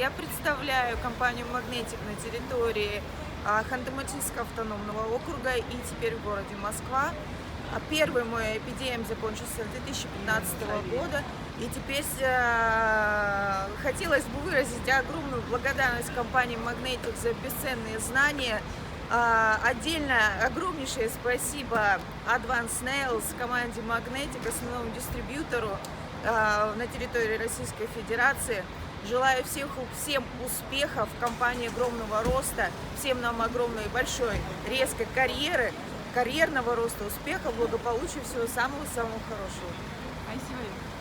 Я представляю компанию «Магнетик» на территории Ханты-Мансийского автономного округа и теперь в городе Москва. Первый мой EPDM закончился 2015 года, и теперь хотелось бы выразить огромную благодарность компании «Магнетик» за бесценные знания. Отдельно огромнейшее спасибо Advanced Nails, команде «Магнетик», основному дистрибьютору на территории Российской Федерации. Желаю всем успехов в компании огромного роста, всем нам огромной большой резкой карьеры, карьерного роста, успеха, благополучия, всего самого-самого хорошего. Спасибо.